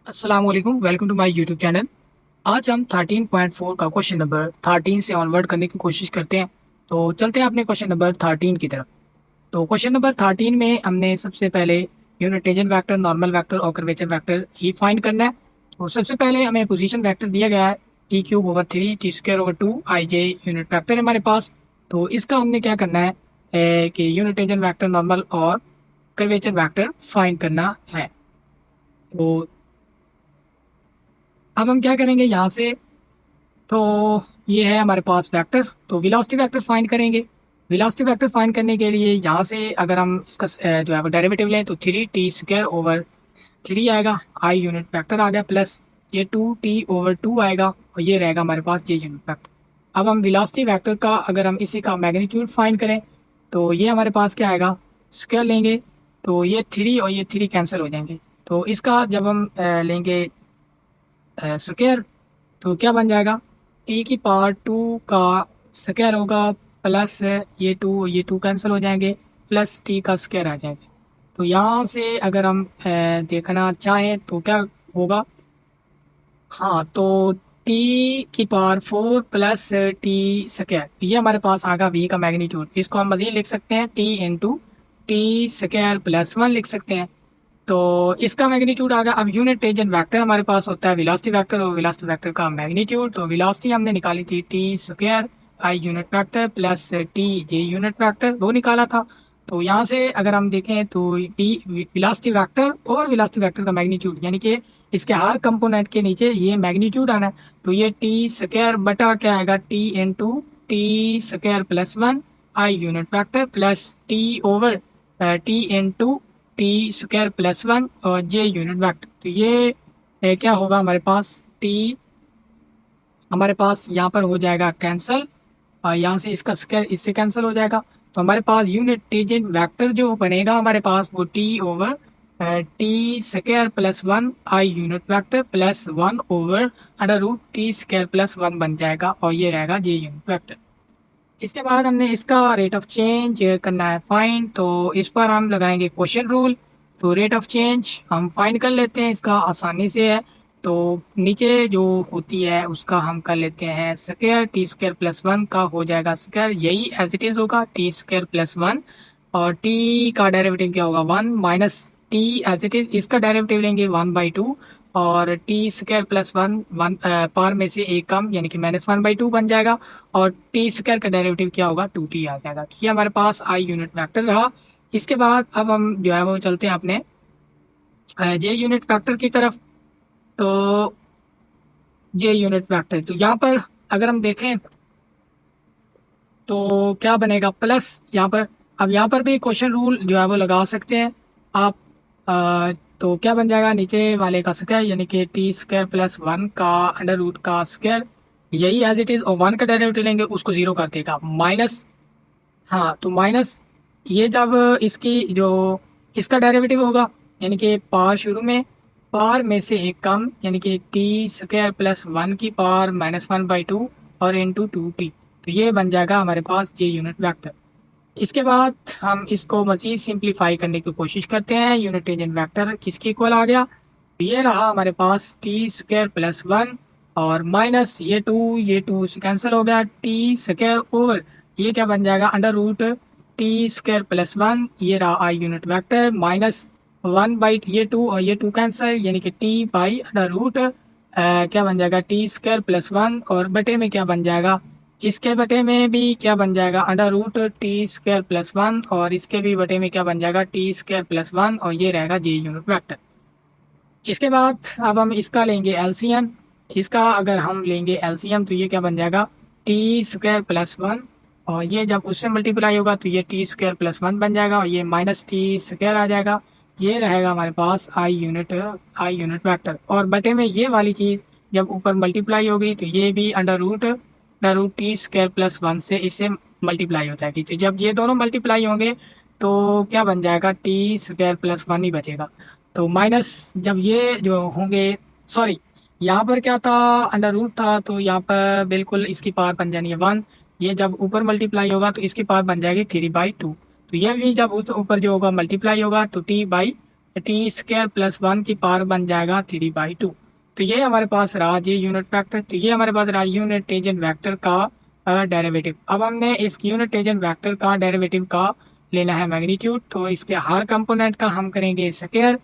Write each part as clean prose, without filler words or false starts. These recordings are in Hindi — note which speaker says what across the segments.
Speaker 1: अस्सलाम वालेकुम, welcome to my YouTube channel. आज हम 13.4 का क्वेश्चन नंबर 13 से ऑनवर्ड करने की कोशिश करते हैं। तो चलते हैं अपने क्वेश्चन नंबर 13 की तरफ। तो क्वेश्चन नंबर 13 में हमने सबसे पहले यूनिटेजन वेक्टर, नॉर्मल वेक्टर और कर्वेचर वेक्टर ही फाइंड करना है। और सबसे पहले हमें पोजीशन वेक्टर दिया गया है T cube over 3 T square over 2 आई जे यूनिट वेक्टर है हमारे पास। तो इसका हमने क्या करना है कि यूनिटेजन वेक्टर, नॉर्मल और कर्वेचर वेक्टर फाइंड करना है। तो अब हम क्या करेंगे यहाँ से। तो ये है हमारे पास वेक्टर, तो वेलोसिटी वेक्टर फाइंड करेंगे। वेलोसिटी वेक्टर फाइंड करने के लिए यहाँ से अगर हम इसका जो है वो डेरिवेटिव लें तो 3t² ओवर 3 आएगा, आई यूनिट वेक्टर आ गया, प्लस ये 2t/2 आएगा और ये रहेगा हमारे पास ये यूनिट वेक्टर। अब हम वेलोसिटी वेक्टर का अगर हम इसी का मैग्नीट्यूड फाइंड करें तो ये हमारे पास क्या आएगा, स्क्वायर लेंगे तो ये 3 और ये 3 कैंसिल हो जाएंगे। तो इसका जब हम लेंगे स्क्वायर तो क्या बन जाएगा, t² का स्क्वायर होगा, प्लस ये टू कैंसिल हो जाएंगे, प्लस t का स्क्वायर आ जाएगा। तो यहाँ से अगर हम देखना चाहें तो क्या होगा, हाँ तो t⁴ प्लस टी स्क्वायर, ये हमारे पास आगा v का मैग्नीट्यूड। इसको हम मजीद लिख सकते हैं t × t² + 1 लिख सकते हैं। तो इसका मैग्नीट्यूड आ गया। अब यूनिट टेंजेंट वेक्टर हमारे पास होता है वेलोसिटी वेक्टर और वेलोसिटी वेक्टर का मैग्नीट्यूड। तो वेलोसिटी हमने निकाली थी t² आई unit vector plus T j unit vector, वो निकाला था। तो यहाँ से अगर हम देखें तो वेलोसिटी वेक्टर और वेलोसिटी वेक्टर का मैग्नीट्यूड यानी कि इसके हर कंपोनेंट के नीचे ये मैग्नीट्यूड आना है। तो ये t² बटा क्या आएगा, t × t² + 1 आई unit vector plus t/t × t² + 1 और जे यूनिट वेक्टर। तो ये क्या होगा हमारे पास, टी हमारे पास यहाँ पर हो जाएगा कैंसल और यहाँ से इसका स्क्वायर इससे कैंसिल हो जाएगा। तो हमारे पास यूनिट टेंजेंट वेक्टर जो बनेगा हमारे पास वो t/t² + 1 आई यूनिट वेक्टर प्लस 1/√t² + 1 बन जाएगा और ये रहेगा जे यूनिट वेक्टर। इसके बाद हमने इसका रेट ऑफ चेंज करना है फाइंड। तो इस पर हम लगाएंगे क्वेश्चन रूल। तो रेट ऑफ चेंज हम फाइंड कर लेते हैं, इसका आसानी से है। तो नीचे जो होती है उसका हम कर लेते हैं स्क्वायर, t² + 1 का हो जाएगा स्क्वायर, यही एज इट इज होगा t² + 1 और t का डेरिवेटिव क्या होगा 1 minus t as it is, इसका डेरिवेटिव लेंगे 1/2 और t² + 1 पार में से एक कम यानी कि -1/2 बन जाएगा और t² का डेरिवेटिव क्या होगा 2t आ जाएगा। तो ये हमारे पास आई यूनिट वेक्टर रहा। इसके बाद अब हम जो है वो चलते हैं अपने जे यूनिट वेक्टर की तरफ। तो जे यूनिट वेक्टर तो यहाँ पर अगर हम देखें तो क्या बनेगा, प्लस यहाँ पर। अब यहाँ पर भी क्वेश्चन रूल जो है वो लगा सकते हैं आप। तो क्या बन जाएगा, नीचे वाले का स्क्वायर यानी कि t² + 1 का अंडर रूट का स्क्वायर, यही एज इट इज, और 1 का डेरिवेटिव लेंगे उसको जीरो कर देगा, माइनस। हाँ तो माइनस ये जब इसकी जो इसका डेरिवेटिव होगा यानी कि पार शुरू में, पार में से एक कम यानी कि t² + 1 की पावर -1/2 और इंटू 2t। तो ये बन जाएगा हमारे पास ये यूनिट वेक्टर। इसके बाद हम इसको मज़ीद सिंप्लीफाई करने की कोशिश करते हैं। यूनिट टेंजेंट वेक्टर किसके इक्वल आ गया, ये रहा हमारे पास t² + 1 और माइनस ये टू से कैंसिल हो गया, t² ओवर ये क्या बन जाएगा अंडर रूट t² + 1, ये रहा आई यूनिट वेक्टर माइनस 1/ये टू और ये टू कैंसिल यानी कि t/अंडर रूट क्या बन जाएगा t² + 1 और बटे में क्या बन जाएगा, इसके बटे में भी क्या बन जाएगा अंडर रूट t² + 1 और इसके भी बटे में क्या बन जाएगा t² + 1 और ये रहेगा जे यूनिट वेक्टर। इसके बाद अब हम इसका लेंगे एलसीएम। इसका अगर हम लेंगे एलसीएम तो ये क्या बन जाएगा t² + 1 और ये जब उससे मल्टीप्लाई होगा तो ये t² + 1 बन जाएगा और ये -t² आ जाएगा। ये रहेगा हमारे पास आई यूनिट वेक्टर और बटे में ये वाली चीज़ जब ऊपर मल्टीप्लाई होगी तो ये भी अंडर रूट t² + 1 से इससे मल्टीप्लाई हो जाएगी। तो जब ये दोनों मल्टीप्लाई होंगे तो क्या बन जाएगा t² + 1 ही बचेगा। तो माइनस जब ये जो होंगे, सॉरी यहाँ पर क्या था अंडर रूट था तो यहाँ पर बिल्कुल इसकी पावर बन जानी है 1। ये जब ऊपर मल्टीप्लाई होगा तो इसकी पावर बन जाएगी 3/2। तो ये भी जब ऊपर जो होगा मल्टीप्लाई होगा तो t/2 टी स्क्वायर प्लस 1 की पावर बन जाएगा 3/2। तो ये हमारे पास रहा ये यूनिट वेक्टर। तो ये हमारे पास रहा यूनिट टेंजेंट वेक्टर का डेरिवेटिव। अब हमने इस यूनिट टेंजेंट वेक्टर का डेरिवेटिव का लेना है मैग्नीट्यूड। तो इसके हर कंपोनेंट का हम करेंगे स्क्वायर।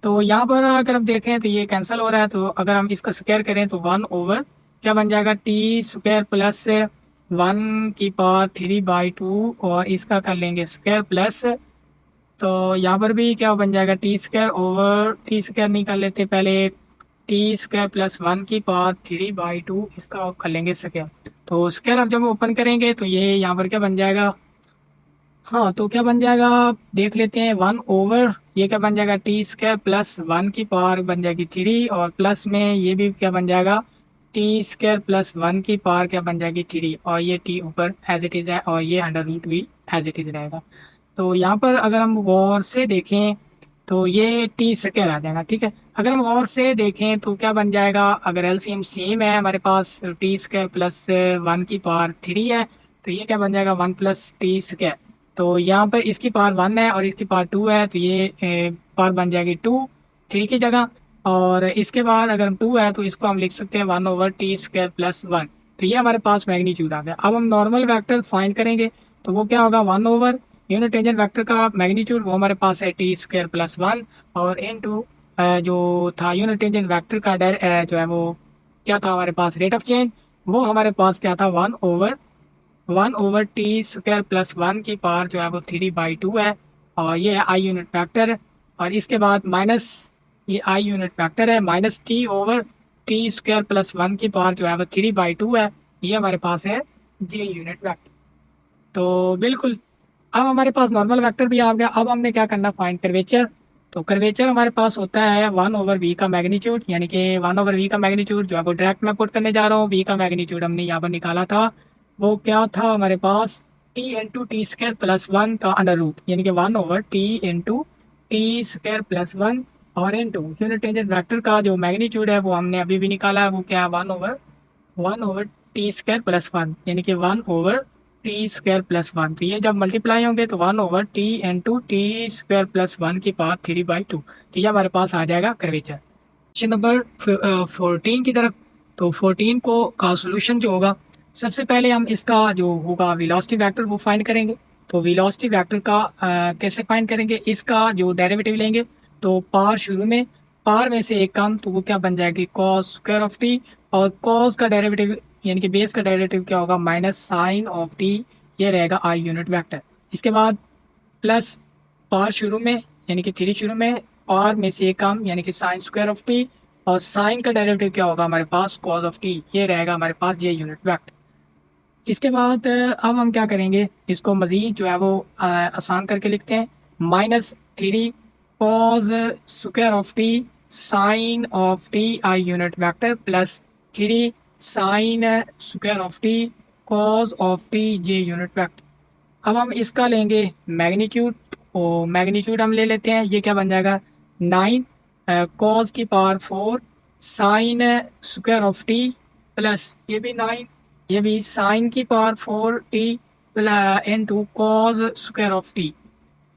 Speaker 1: तो यहाँ पर अगर हम देखें तो ये कैंसिल हो रहा है। तो अगर हम इसका स्क्वायर करें तो 1/, क्या बन जाएगा, टी स्क्वायर प्लस 1 की पावर 3/2, और इसका कर लेंगे स्क्वायर प्लस। तो यहाँ पर भी क्या बन जाएगा, T square over T square नहीं कर लेते पहले, टी स्क्वायर प्लस 1 की पावर 3/2, इसका कर लेंगे स्क्वायर। तो स्क्वायर अब जब ओपन करेंगे तो ये यहाँ पर क्या बन जाएगा, हाँ तो क्या बन जाएगा देख लेते हैं। 1/, ये क्या बन जाएगा, टी स्क्वायर प्लस 1 की पावर बन जाएगी 3, और प्लस में ये भी क्या बन जाएगा, टी स्क्वायर प्लस 1 की पावर क्या बन जाएगी 3, और ये टी ऊपर एज इट इज़ है, और ये अंडर रूट भी एज इट इज़ रहेगा। तो यहाँ पर अगर हम गौर से देखें तो ये टी स्क्वायर आ जाएगा, ठीक है। अगर हम गौर से देखें तो क्या बन जाएगा, अगर एलसीएम सेम है हमारे पास, टी स्क्वायर प्लस 1 की पावर 3 है, तो ये क्या बन जाएगा 1 प्लस टी स्क्वायर। तो यहाँ पर इसकी पावर 1 है और इसकी पावर 2 है, तो ये पावर बन जाएगी 2 3 की जगह। और इसके बाद अगर 2 है तो इसको हम लिख सकते हैं 1/t² प्लस 1। तो ये हमारे पास मैग्नीट्यूड आ गया। अब हम नॉर्मल वेक्टर फाइंड करेंगे तो वो क्या होगा, 1 यूनिट टेंजेंट वेक्टर का मैग्नीट्यूड वो हमारे पास है t² प्लस 1, और इनटू जो था यूनिट टेंजेंट वेक्टर का जो है वो क्या था हमारे पास, रेट ऑफ चेंज, वो हमारे पास क्या था, 1/t² प्लस 1 की पावर जो है वो 3/2 है, और ये है आई यूनिट फैक्टर। और इसके बाद माइनस, ये आई यूनिट फैक्टर है, माइनस टी/t² प्लस 1 की पावर जो है वो 3/2 है, ये हमारे पास है जे यूनिट फैक्टर। तो बिल्कुल अब हमारे पास नॉर्मल वेक्टर भी आ गया। अब हमने क्या करना, फाइंड कर्वेचर। तो कर्वेचर हमारे पास होता है 1/v का मैग्नीट्यूड, यानी कि 1/v का मैग्नीट्यूड जो है वो डायरेक्ट मैं पुट करने जा रहा हूँ। v का मैग्नीट्यूड हमने यहाँ पर निकाला था, वो क्या था हमारे पास, t/t² प्लस 1 का अंडर रूट, यानी कि 1/t/t² प्लस 1, और इंटू यूनिट टेंजेंट वेक्टर का जो मैग्नीट्यूड है वो हमने अभी भी निकाला है, वो क्या है, 1/t² प्लस 1, यानी कि 1/t² प्लस 1। तो ये जब मल्टीप्लाई होंगे तो 1/t/t² प्लस 1 की पावर 3/2। तो ये हमारे पास आ जाएगा कर्वेचर। क्वेश्चन नंबर 14 की तरफ। तो 14 को का सोल्यूशन जो होगा, सबसे पहले हम इसका जो होगा वेलोसिटी वेक्टर वो फाइंड करेंगे। तो वेलोसिटी वेक्टर का कैसे फाइंड करेंगे, इसका जो डेरिवेटिव लेंगे तो पावर शुरू में, पावर में से एक कम, तो वो क्या बन जाएगी, कॉस स्क्वायर ऑफ टी, और कॉस का डेरिवेटिव यानी कि बेस का डेरिवेटिव क्या होगा, माइनस साइन ऑफ टी, ये रहेगा आई यूनिट वेक्टर। इसके बाद प्लस पावर शुरू में यानी कि 3 शुरू में, पावर में से एक कम यानी कि साइन स्क्वायर ऑफ टी, और साइन का डेरिवेटिव क्या होगा हमारे पास, कॉस ऑफ टी, ये रहेगा हमारे पास जे यूनिट वेक्टर। इसके बाद अब हम क्या करेंगे, इसको मजीद जो है वो आसान करके लिखते हैं, -3 cos square of t sine of t i unit vector plus 3 sine square of t cos of t j unit vector. अब हम इसका लेंगे मैग्नीट्यूड, और मैग्नीट्यूड हम ले लेते हैं, ये क्या बन जाएगा, 9 कॉस की power 4 sign square of t plus ये भी 9, ये भी साइन की power 4t into cos square of T.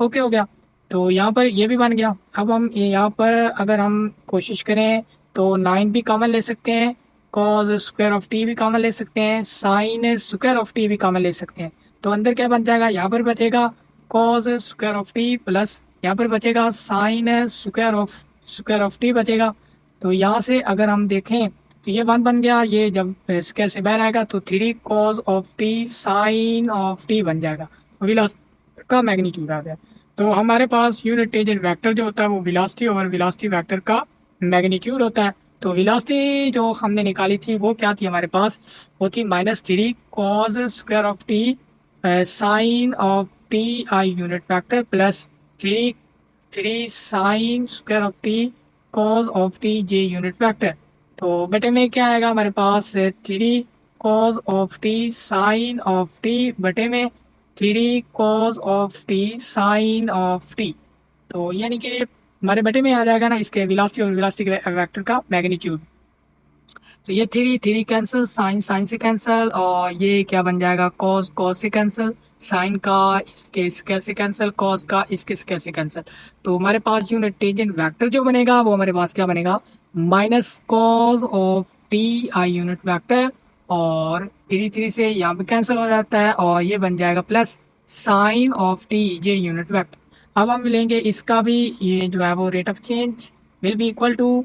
Speaker 1: Okay हो गया। तो यहाँ पर ये भी बन गया। अब हम यहाँ पर अगर हम कोशिश करें तो 9 भी कॉमन ले सकते हैं, कॉस स्क्वायर ऑफ टी भी कॉमन ले सकते हैं, साइन स्क्वायर ऑफ टी भी कॉमन ले सकते हैं। तो अंदर क्या बन जाएगा, यहाँ पर बचेगा cos square of t plus यहाँ पर बचेगा साइन स्क्वायर ऑफ टी बचेगा। तो यहाँ से अगर हम देखें तो ये 1 बन गया, ये जब स्क्वायर से बाहर आएगा तो 3 cos of t sine of t बन जाएगा, वेलोसिटी का मैग्नीट्यूड आ गया। तो हमारे पास यूनिट टेंजेंट वेक्टर जो होता है वो वेलोसिटी और वेलोसिटी वेक्टर का मैग्नीट्यूड होता है। तो वेलोसिटी जो हमने निकाली थी वो क्या थी हमारे पास, वो थी -3 cos square of t sine of t i unit vector plus 3 sine square of t cos of t j unit vector. तो बटे में क्या आएगा हमारे पास, 3 cos of t sine of t बटे में 3 cos of t sine of t. तो यानी कि हमारे बटे में आ जाएगा ना इसके वेलोसिटी और वेलोसिटी वेक्टर का मैग्नीट्यूड। तो ये 3 कैंसिल, साइन से कैंसिल, और ये क्या बन जाएगा, कॉस से कैंसिल, साइन का इसके स्क्वायर से कैंसिल, कॉस का इसके स्क्वायर से कैंसिल। तो हमारे पास यूनिट टेंजेंट वेक्टर जो बनेगा वो हमारे पास क्या बनेगा, minus cos of t i unit vector, और थ्री थ्री से यहाँ पे कैंसिल हो जाता है और ये बन जाएगा plus sine of t j unit vector. अब हम लेंगे इसका भी, ये जो है वो rate of change will be equal to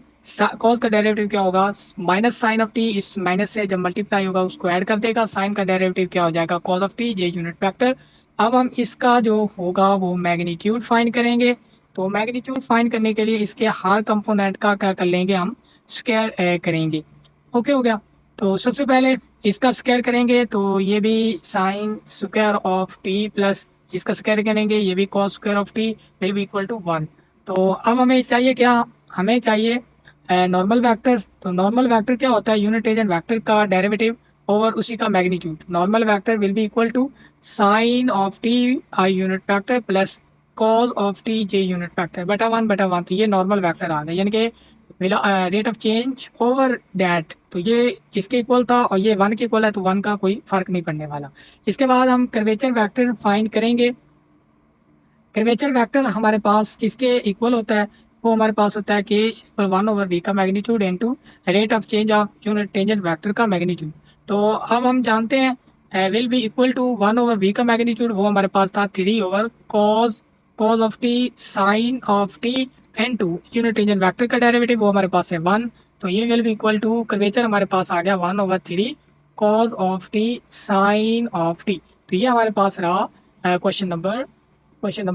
Speaker 1: cos का डेरिवेटिव क्या होगा, माइनस साइन ऑफ टी, इस माइनस से जब मल्टीप्लाई होगा उसको ऐड कर देगा, साइन का डेरिवेटिव क्या हो जाएगा, cos of t j unit vector. अब हम इसका जो होगा वो मैग्नीट्यूड फाइंड करेंगे। तो मैग्नीट्यूड फाइंड करने के लिए इसके हर कंपोनेंट का क्या कर लेंगे, हम स्क्वायर करेंगे। ओके हो गया। तो सबसे पहले इसका स्क्वायर करेंगे, तो ये भी sine square of t plus इसका स्क्वायर करेंगे, ये भी cos square of t will be equal to 1। तो अब हमें चाहिए क्या, हमें चाहिए नॉर्मल वेक्टर। तो नॉर्मल वेक्टर क्या होता है, यूनिट एजेंट वेक्टर का डेरिवेटिव ओवर उसी का magnitude. Normal vector will be equal to sine of t i unit vector plus cos of t j unit vector बटा वन। तो ये नॉर्मल वेक्टर आ गया, यानी कि rate of change over that. तो ये इसके इक्वल था और ये वन के इक्वल है, तो वन का कोई फर्क नहीं पड़ने वाला। इसके बाद हम कर्वेचर वेक्टर फाइंड करेंगे। कर्वेचर वेक्टर हमारे पास किसके इक्वल होता है, वो हमारे पास होता है कि इस पर वन ओवर वी का magnitude into rate of change of unit tangent vector का मैग्नीट्यूड। तो अब हम जानते हैं will be equal to one over v का मैग्नीट्यूड, वो हमारे पास था three over cos cos of t sine of t into unit tangent vector का डेरिवेटिव, वो हमारे पास है वन। तो ये will be equal to curvature हमारे पास आ गया one over three cos of t sine of t. तो ये हमारे पास रहा क्वेश्चन नंबर 14। क्वेश्चन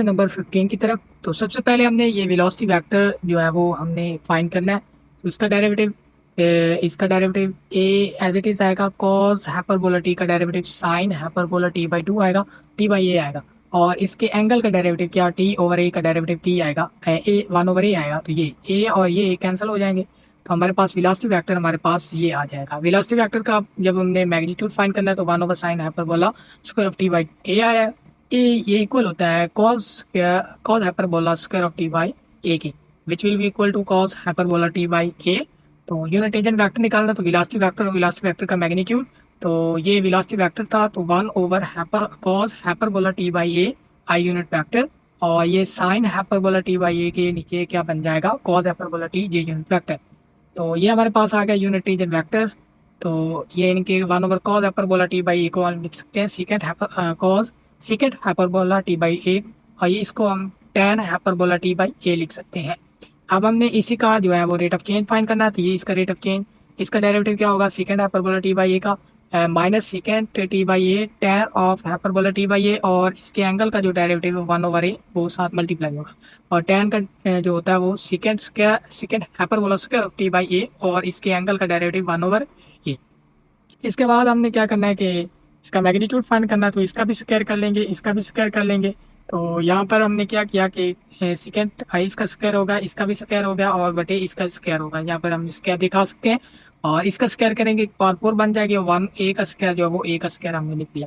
Speaker 1: नंबर 15 की तरफ। तो सबसे पहले हमने ये वेलोसिटी वेक्टर जो है वो हमने फाइंड करना है। तो इसका derivative a as it is आएगा, कॉस हाइपरबोला टी का derivative sine hyperbola t by two आएगा, टी बाई ए आएगा। और इसके एंगल का डेरिवेटिव क्या, टी ओवर ए का डेरिवेटिव टी आएगा, ए वन ओवर ए आएगा। तो ये ए और ये कैंसिल हो जाएंगे, तो हमारे पास वेलोसिटी वेक्टर हमारे पास ये आ जाएगा। वेलोसिटी वेक्टर का जब हमने मैग्नीट्यूड फाइंड करना है तो one over sine hyperbola square of t by a आया। ये इक्वल होता है cos hyperbola square of t by a के, which will be equal to cos hyperbola t by a. तो यूनिट एजेंट वेक्टर निकालना, तो वेलोसिटी वेक्टर और वेलोसिटी वेक्टर का मैग्नीट्यूड। तो ये वेलोसिटी वेक्टर था, तो one over cos hyperbola t by a i unit vector, और ये sine hyperbola t by a के नीचे क्या बन जाएगा, cos hyperbola T j unit vector. तो ये हमारे पास आ गया यूनिट एजेंट वेक्टर। तो ये इनके one over cos hyperbola t by a को हम लिख सकते हैं secant hyperbola t by a, और ये इसको हम tan hyperbola t by a लिख सकते हैं। अब हमने इसी का जो है वो रेट ऑफ चेंज फाइंड करना है, तो ये इसका रेट ऑफ चेंज, इसका डेरिवेटिव क्या होगा, secant hyperbola t by a का minus secant t by a tan of hyperbola t by a, और इसके एंगल का जो डेरिवेटिव है वन ओवर ए वो साथ मल्टीप्लाई होगा, और tan का जो होता है वो secant hyperbola square of t by a, और इसके एंगल का डेरिवेटिव वन ओवर ए। इसके बाद हमने क्या करना है कि इसका मैग्नीट्यूड फाइंड करना है, तो इसका भी स्क्वायर कर लेंगे, इसका भी स्क्वायर कर लेंगे। तो यहाँ पर हमने क्या किया कि सेकेंड इसका स्क्वायर होगा, इसका भी स्क्वायर हो गया, और बटे इसका स्क्वायर होगा, यहाँ पर हम स्क्वायर दिखा सकते हैं। और इसका स्क्वायर करेंगे पावर फोर बन जाएगी, वन ए का स्क्वायर जो है वो ए का स्क्वायर हमने लिख दिया।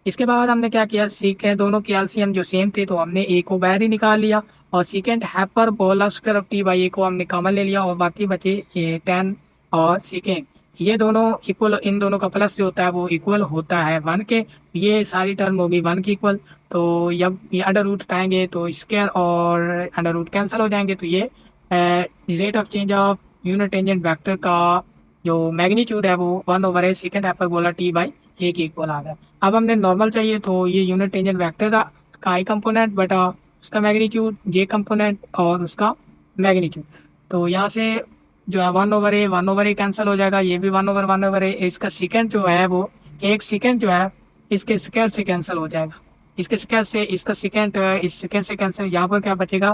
Speaker 1: इसके बाद हमने क्या किया, सीकेंड दोनों के एलसीएम जो सेम थे, तो हमने ए को बाहर ही निकाल लिया, और secant hyperbola square of t by a को हमने कॉमन ले लिया, और बाकी बचे tan और सीकेंड, ये दोनों इक्वल, इन दोनों का प्लस जो होता है वो इक्वल होता है वन के। ये सारी टर्म होगी वन की इक्वल। तो जब ये अंडर रूट उठाएंगे तो स्क्वायर और अंडर रूट कैंसिल हो जाएंगे, तो ये rate of change of unit tangent vector का जो मैग्नीट्यूड है वो वन ओवर है second hyperbola t by a के इक्वल आ गया। अब हमने नॉर्मल चाहिए, तो ये यूनिट टेंजेंट वेक्टर का आई कंपोनेंट बटा उसका मैग्नीट्यूड, जे कंपोनेंट और उसका मैग्नीट्यूड। तो यहाँ से जो है वन ओवर ए कैंसिल हो जाएगा, ये भी वन ओवर ए, इसका सेकेंड जो है वो एक सेकेंड जो है इसके स्क्वायर से कैंसिल हो जाएगा, इसके स्क्वायर से इसका सेकेंड इस सेकेंड से कैंसिल, यहाँ पर क्या बचेगा,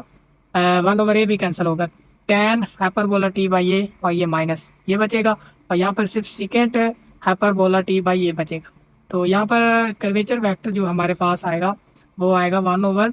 Speaker 1: वन ओवर ए भी कैंसिल होगा, tan hyperbola t by a, और ये माइनस ये बचेगा, और यहाँ पर सिर्फ सेकेंड हाइपरबोला टी बाई ए बचेगा। तो यहाँ पर कर्वेचर वेक्टर जो हमारे पास आएगा वो आएगा वन ओवर,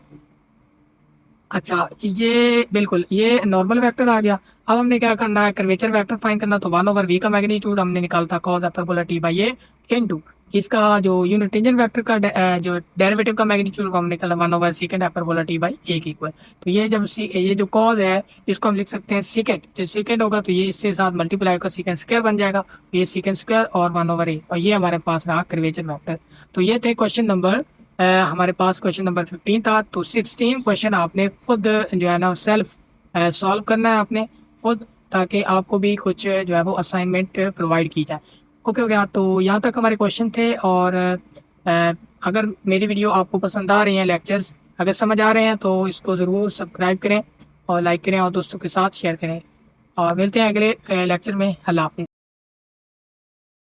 Speaker 1: अच्छा ये बिल्कुल ये नॉर्मल वेक्टर आ गया। अब हमने क्या करना है, कर्वेचर वेक्टर फाइंड करना, तो वन ओवर वी का मैग्नीट्यूड हमने निकाला था cos hyperbola t by A into इसका जो यूनिट टेंजेंट वेक्टर का जो डेरिवेटिव का मैग्नीट्यूड हमने निकाला one over secant hyperbola t by a के इक्वल। तो ये जब ये जो कॉस है इसको हम लिख सकते हैं सेकेंड, जो सेकेंड होगा तो ये इससे साथ मल्टीप्लाई होकर सेकेंड स्क्वायर बन जाएगा, तो ये सेकेंड स्क्वायर और वन ओवर ए, और ये हमारे पास रहा कर्वेचर वेक्टर। तो ये थे क्वेश्चन नंबर, हमारे पास क्वेश्चन नंबर 15 था। तो 16 क्वेश्चन आपने खुद जो है ना सेल्फ सॉल्व करना है आपने खुद, ताकि आपको भी कुछ जो है वो असाइनमेंट प्रोवाइड की जाए। ओके हो गया। तो यहाँ तक हमारे क्वेश्चन थे। और अगर मेरी वीडियो आपको पसंद आ रही है, लेक्चर्स अगर समझ आ रहे हैं, तो इसको ज़रूर सब्सक्राइब करें और लाइक करें और दोस्तों के साथ शेयर करें। और मिलते हैं अगले लेक्चर में। अल्लाह हाफिज़।